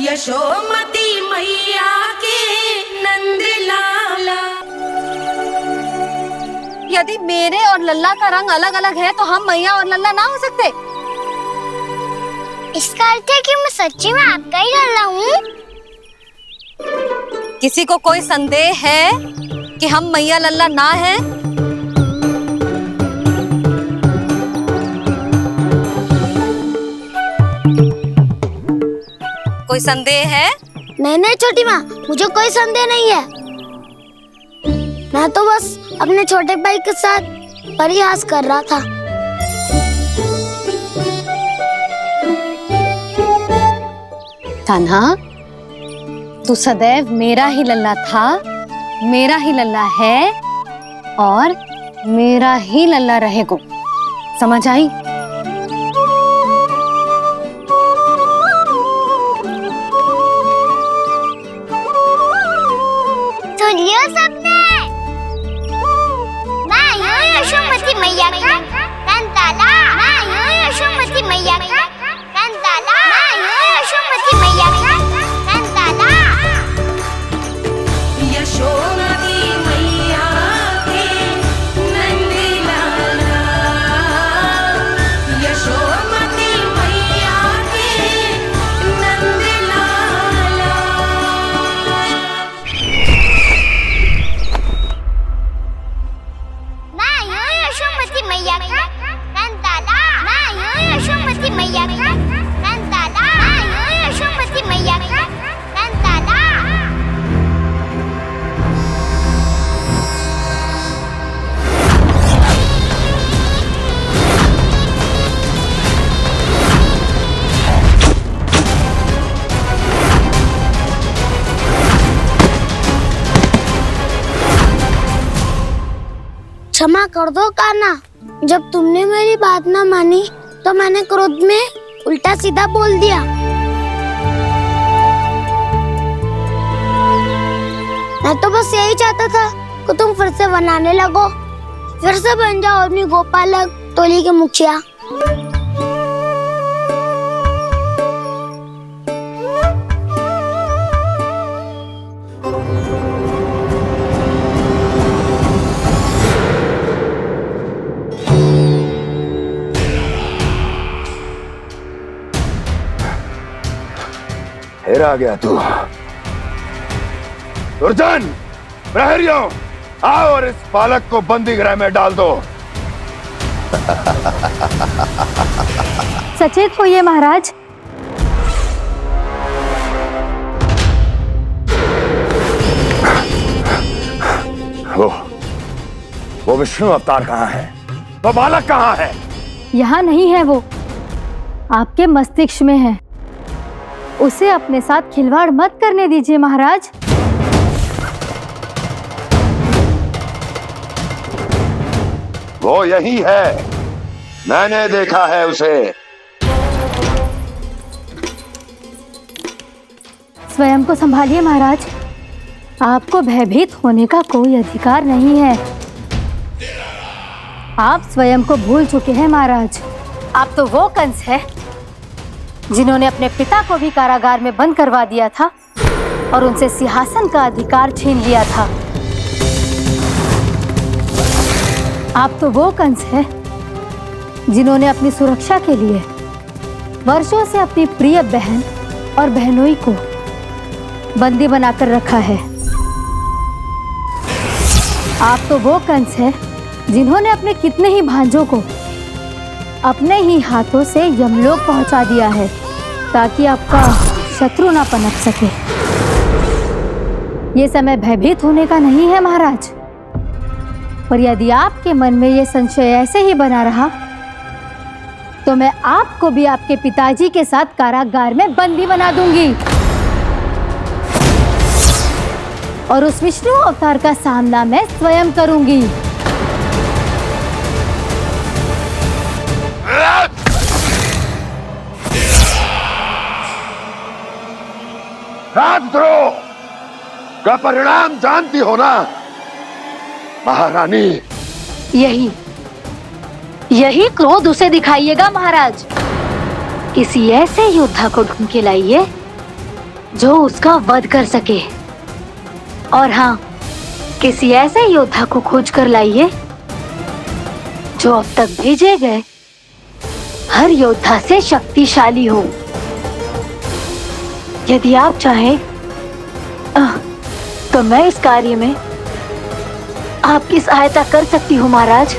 यशोमती मैया के नंद लाला। यदि मेरे और लल्ला का रंग अलग अलग है तो हम मैया और लल्ला ना हो सकते? इसका अर्थ है कि मैं सच्ची में आपका ही लल्ला हूँ? किसी को कोई संदेह है कि हम मैया लल्ला ना हैं? कोई संदेह है? नहीं छोटी माँ, मुझे कोई संदेह नहीं है। मैं तो बस अपने छोटे भाई के साथ परिहास कर रहा था। कान्हा, तू सदैव मेरा ही लल्ला था, मेरा ही लल्ला है और मेरा ही लल्ला रहेगा। समझ आई? सुन लियो सबने, मैं हूँ यशोमती मैया का कंताला। मैं हूँ यशोमती मैया का कंताला। मैं हूँ यशोमती मैया का कंताला। यशोमती मैया के नंद लाला। यशोमती मैया के नंद लाला। मैं हूँ यशोमती मैया का कंताला। मैं हूँ यशोमती मैया का कंताला। मैं हूँ यशोमती मैया का कंताला। क्षमा कर दो कान्हा, जब तुमने मेरी बात ना मानी तो मैंने क्रोध में उल्टा सीधा बोल दिया। मैं तो बस यही चाहता था कि तुम फिर से बनाने लगो, फिर से बन जाओ अपनी गोपालक टोली के मुखिया। फिर आ गया तू। दुर्जन, प्रहरियों, आओ और इस बालक को बंदी गृह में डाल दो। सचेत होइए महाराज। वो विष्णु अवतार कहाँ है? वो बालक कहाँ है? यहाँ नहीं है, वो आपके मस्तिष्क में है। उसे अपने साथ खिलवाड़ मत करने दीजिए महाराज। वो यही है, मैंने देखा है उसे। स्वयं को संभालिए महाराज, आपको भयभीत होने का कोई अधिकार नहीं है। आप स्वयं को भूल चुके हैं महाराज। आप तो वो कंस है जिन्होंने अपने पिता को भी कारागार में बंद करवा दिया था और उनसे सिंहासन का अधिकार छीन लिया था। आप तो वो कंस है जिन्होंने अपनी सुरक्षा के लिए वर्षों से अपनी प्रिय बहन और बहनोई को बंदी बनाकर रखा है। आप तो वो कंस है जिन्होंने अपने कितने ही भांजों को अपने ही हाथों से यमलोक पहुंचा दिया है ताकि आपका शत्रु ना पनप सके। ये समय भयभीत होने का नहीं है महाराज, पर यदि आपके मन में ये संशय ऐसे ही बना रहा तो मैं आपको भी आपके पिताजी के साथ कारागार में बंदी बना दूंगी और उस विष्णु अवतार का सामना मैं स्वयं करूंगी। राजद्रोह का परिणाम जानती हो ना महारानी? यही क्रोध उसे दिखाइएगा महाराज। किसी ऐसे योद्धा को ढूंढ के लाइए जो उसका वध कर सके। और हाँ, किसी ऐसे योद्धा को खोज कर लाइए जो अब तक भेजे गए हर योद्धा से शक्तिशाली हो। यदि आप चाहें तो मैं इस कार्य में आपकी सहायता कर सकती हूँ महाराज।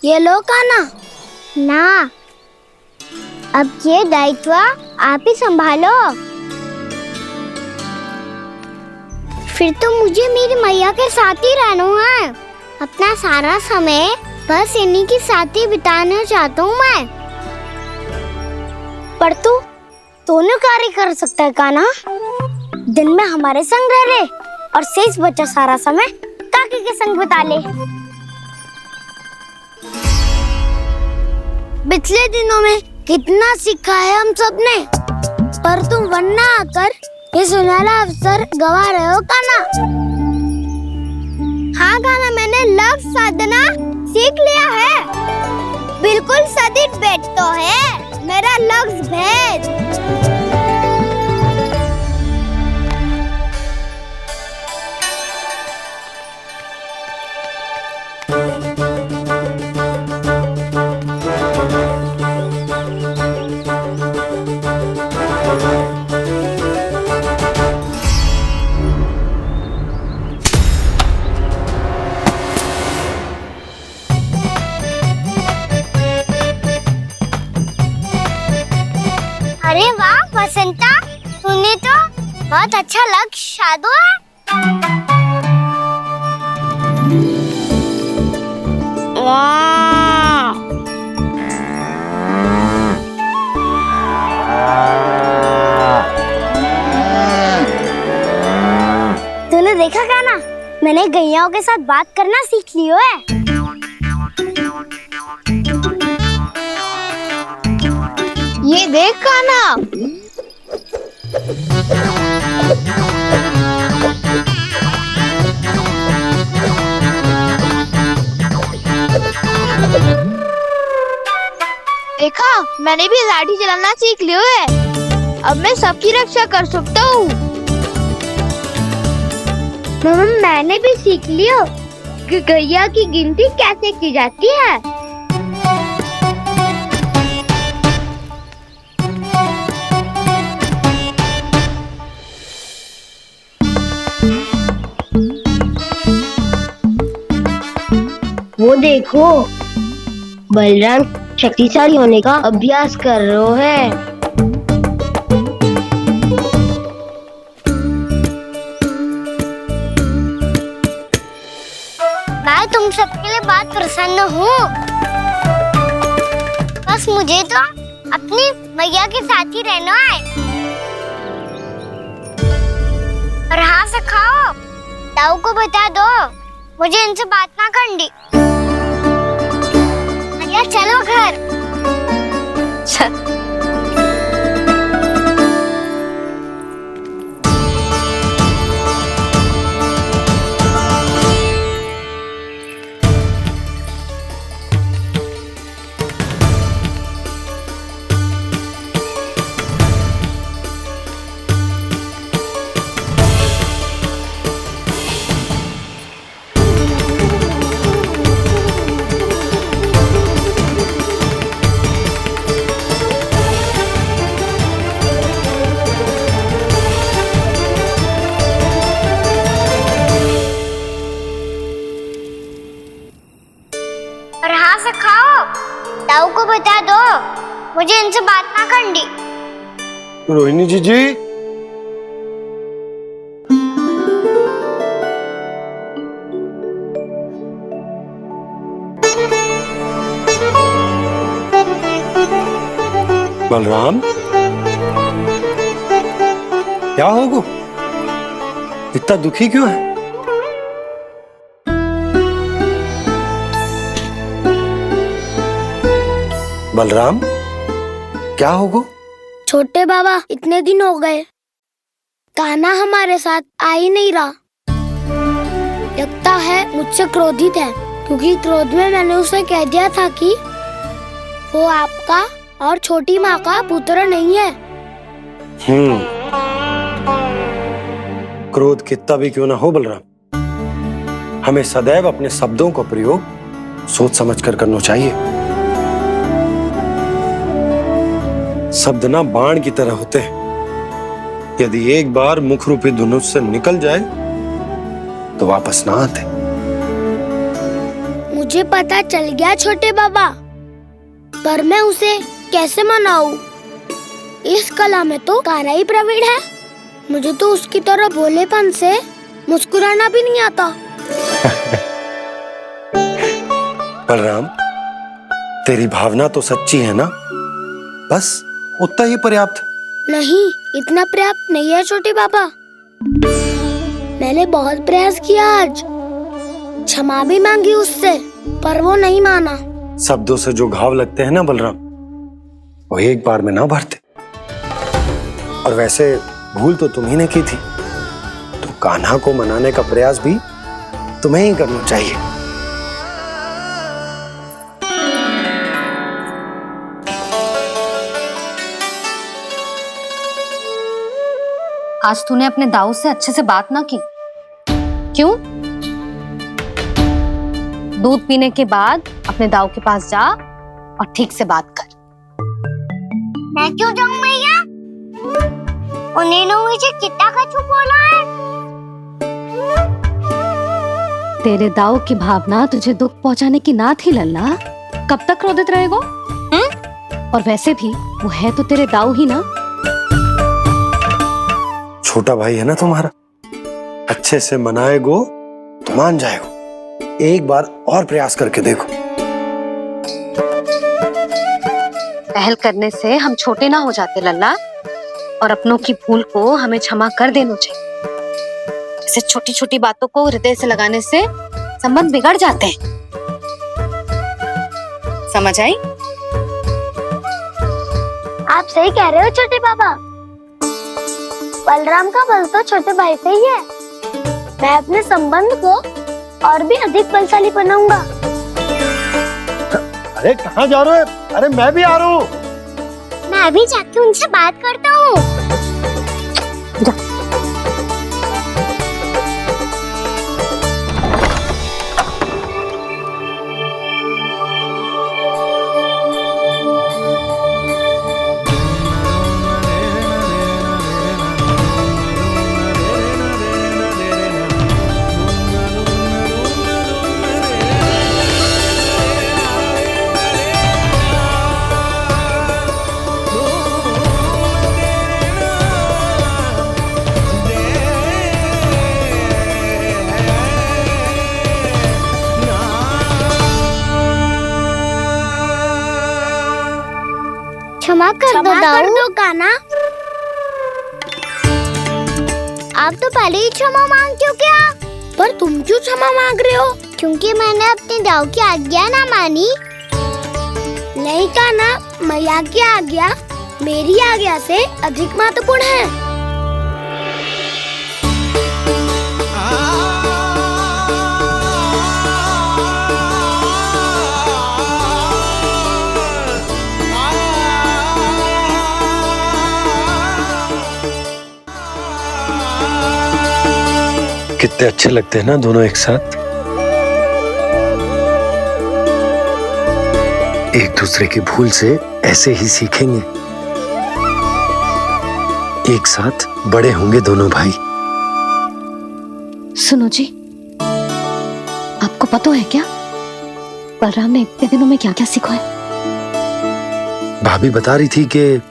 ये लो कान्हा। ना, अब ये दायित्व आप ही संभालो। फिर तो मुझे मेरी मैया के साथ ही रहना है। अपना सारा समय बस इन्हीं के साथ ही बिताना चाहता हूँ मैं। पर तू दोनों कार्य कर सकता है कान्हा। दिन में हमारे संग रह ले और शेष बचा सारा समय काकी के संग बिता ले। पिछले दिनों में कितना सीखा है हम सब ने, पर तुम वरना आकर ये सुनहरा अवसर गवा रहे हो कान्हा। हाँ कान्हा, मैंने लक्ष्य साधना सीख लिया है। बिल्कुल सदित भेद तो है मेरा लक्ष्य भेद। अरे वाह बसंता, तूने तो बहुत अच्छा लक्ष्य साधा है। वाह, तूने देखा कान्हा, मैंने गैयाओं के साथ बात करना सीख लियो है। ये देख कान्हा, देखा, मैंने भी लाठी चलाना सीख लिया है। अब मैं सबकी रक्षा कर सकता हूँ। मैंने भी सीख लियो कि गैया की गिनती कैसे की जाती है। वो देखो, बलराम शक्तिशाली होने का अभ्यास कर रहे हैं। मैं तुम सबके लिए बहुत प्रसन्न हूँ। बस मुझे तो अपनी मैया के साथ ही रहना है। और हाँ से खाओ, ताऊ को बता दो मुझे इनसे बात ना करनी। मैया चलो घर। और हाँ से खाओ, ताऊ को बता दो मुझे इनसे बात ना करनी। रोहिणी जी बलराम, क्या होगा? इतना दुखी क्यों है? बलराम, क्या होगा? छोटे बाबा, इतने दिन हो गए कान्हा हमारे साथ आ ही नहीं रहा। लगता है मुझसे क्रोधित है, क्योंकि क्रोध में मैंने उसे कह दिया था कि वो आपका और छोटी माँ का पुत्र नहीं है। क्रोध कितना भी क्यों ना हो बलराम, हमें सदैव अपने शब्दों का प्रयोग सोच समझ कर करना चाहिए। शब्द ना बाण की तरह होते हैं, यदि एक बार मुख रूपी धनुष से निकल जाए तो वापस ना आते। मुझे पता चल गया छोटे बाबा, पर मैं उसे कैसे मनाऊं? इस कला में तो कान्हा ही प्रवीण है। मुझे तो उसकी तरह भोलेपन से मुस्कुराना भी नहीं आता। बलराम, तेरी भावना तो सच्ची है ना, बस उतना ही पर्याप्त। नहीं, इतना पर्याप्त नहीं है छोटे बाबा। मैंने बहुत प्रयास किया आज, क्षमा भी मांगी उससे, पर वो नहीं माना। शब्दों से जो घाव लगते हैं ना बलराम, वो एक बार में ना भरते। और वैसे भूल तो तुम्ही ने की थी, तो कान्हा को मनाने का प्रयास भी तुम्हें ही करना चाहिए। आज तूने अपने दाऊ से अच्छे से बात ना की, क्यों? दूध पीने के बाद अपने दाऊ के पास जा और ठीक से बात कर। मैं क्यों जाऊं भैया? उन्होंने मुझे कितना कछु बोला है। तेरे दाऊ की भावना तुझे दुख पहुंचाने की ना थी लल्ला, कब तक क्रोधित रहेगो? और वैसे भी वो है तो तेरे दाऊ ही ना। छोटा भाई है ना तुम्हारा, अच्छे से मनाएगो तो मान जाएगो। एक बार और प्रयास करके देखो। पहल करने से हम छोटे ना हो जाते लल्ला, और अपनों की भूल को हमें क्षमा कर देना चाहिए। ऐसे छोटी छोटी बातों को हृदय से लगाने से संबंध बिगड़ जाते हैं। समझ आई? आप सही कह रहे हो छोटे बाबा। बलराम का बल तो छोटे भाई से ही है। मैं अपने संबंध को और भी अधिक बलशाली बनाऊंगा। अरे कहाँ जा रहे हो? अरे मैं भी आ रहा हूँ। मैं अभी जाके उनसे बात करता हूँ। क्षमा कर दो कान्हा। आप तो पहले ही क्षमा मांगते हो क्या? पर तुम क्यों क्षमा मांग रहे हो? क्योंकि मैंने अपने दाऊ की आज्ञा ना मानी। नहीं कान्हा, मैया की आज्ञा मेरी आज्ञा से अधिक महत्वपूर्ण है। कितने अच्छे लगते हैं ना दोनों एक साथ। एक दूसरे की भूल से ऐसे ही सीखेंगे। एक साथ बड़े होंगे दोनों भाई। सुनो जी, आपको पता है क्या बलराम ने इतने दिनों में क्या क्या सीखा है? भाभी बता रही थी कि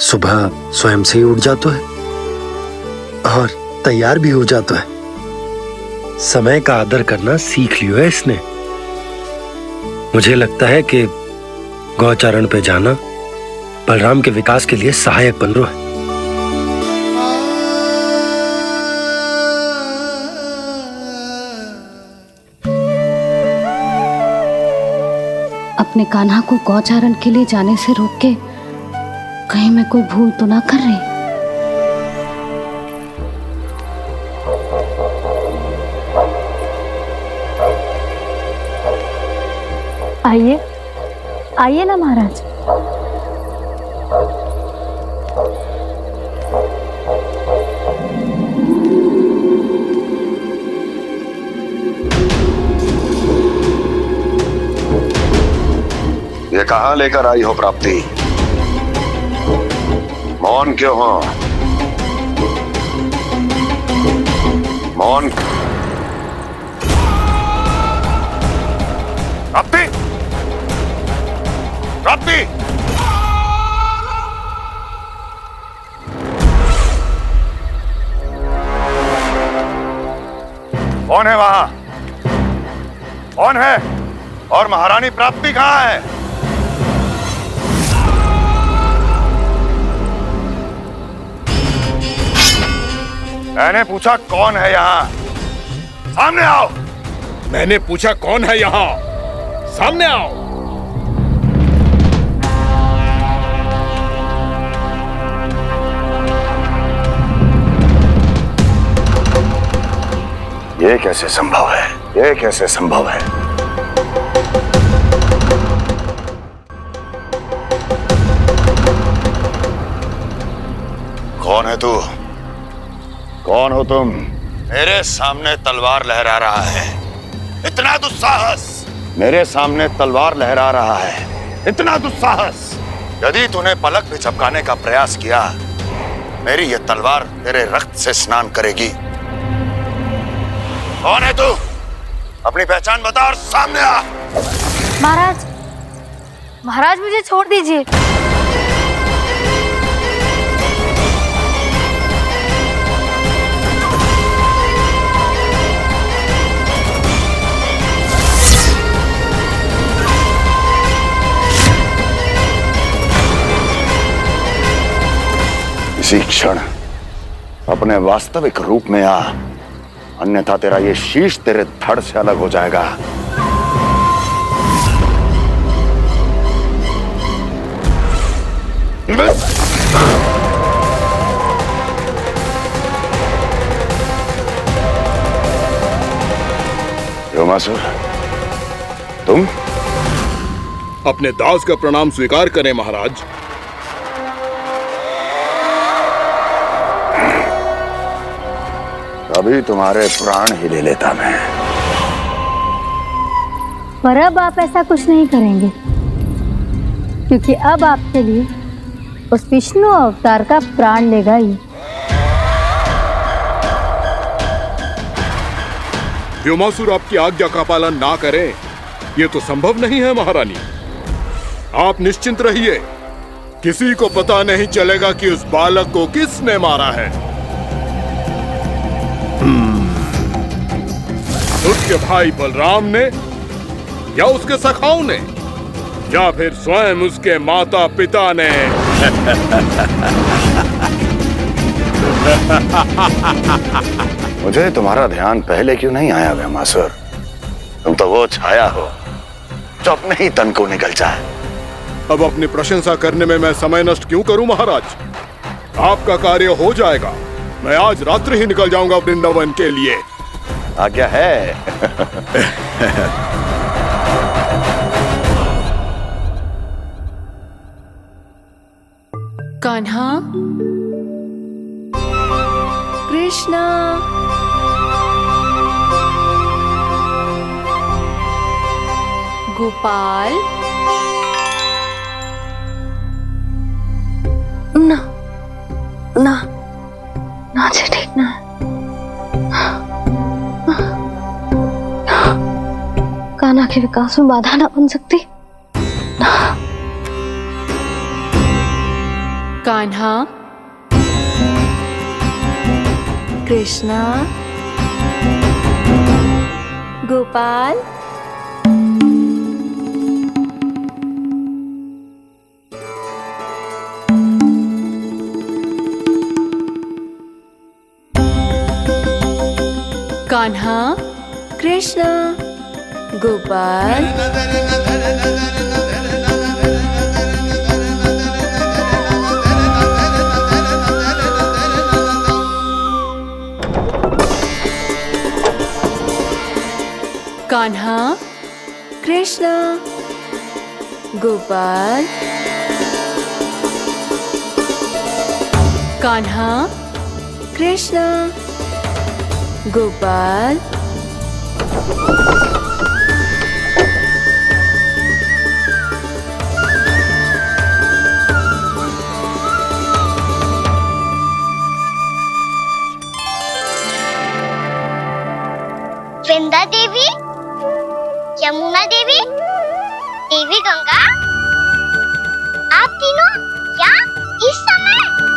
सुबह स्वयं से ही उठ जाता है और तैयार भी हो जाता है। समय का आदर करना सीख लियो है इसने। मुझे लगता है कि गौचारण पे जाना बलराम के विकास के लिए सहायक बन रहा है। अपने कान्हा को गौचारण के लिए जाने से रोक के कहीं मैं कोई भूल तो ना कर रही। आइए आइए ना महाराज। ये कहाँ लेकर आई हो प्राप्ति? मौन क्यों हो? मौन। प्राप्ति, प्राप्ति, कौन है वहां? कौन है? और महारानी प्राप्ति कहाँ है? मैंने पूछा कौन है यहाँ? सामने आओ। मैंने पूछा कौन है यहाँ? सामने आओ। ये कैसे संभव है? ये कैसे संभव है? कौन है तू? कौन हो तुम? मेरे सामने तलवार लहरा रहा है। इतना दुस्साहस! मेरे सामने तलवार लहरा रहा है। इतना दुस्साहस! यदि तूने पलक भी झपकाने का प्रयास किया, मेरी ये तलवार तेरे रक्त से स्नान करेगी। कौन है तू? अपनी पहचान बता और सामने आ। महाराज, महाराज मुझे छोड़ दीजिए। इसी क्षण अपने वास्तविक रूप में आ, अन्यथा तेरा ये शीश तेरे धड़ से अलग हो जाएगा। व्योमासुर, तुम? अपने दास का प्रणाम स्वीकार करें महाराज। अभी तुम्हारे प्राण ही ले लेता मैं। पर अब आप ऐसा कुछ नहीं करेंगे, क्योंकि अब आपके लिए उस विष्णु अवतार का प्राण लेगा ही। व्योमासुर आपकी आज्ञा का पालन ना करें, ये तो संभव नहीं है महारानी। आप निश्चिंत रहिए, किसी को पता नहीं चलेगा कि उस बालक को किसने मारा है। उसके भाई बलराम ने, या उसके सखाओं ने, या फिर स्वयं उसके माता पिता ने। मुझे तुम्हारा ध्यान पहले क्यों नहीं आया व्योमासुर? तुम तो वो छाया हो जो अपने ही तन को निकल जाए। अब अपनी प्रशंसा करने में मैं समय नष्ट क्यों करूं महाराज? आपका कार्य हो जाएगा। मैं आज रात्रि ही निकल जाऊंगा वृंदावन के लिए। आज्ञा है। कान्हा, कृष्णा, गोपाल। ना ना ना जी, ठीक ना। कान्हा के विकास में बाधा ना बन सकती। कान्हा, कृष्णा, गोपाल। कान्हा, कृष्णा, गोपाल। कान्हा, कृष्णा, गोपाल, कान्हा, कृष्णा, गोपाल। वृंदा देवी, यमुना देवी, देवी गंगा, आप तीनों यहाँ इस समय?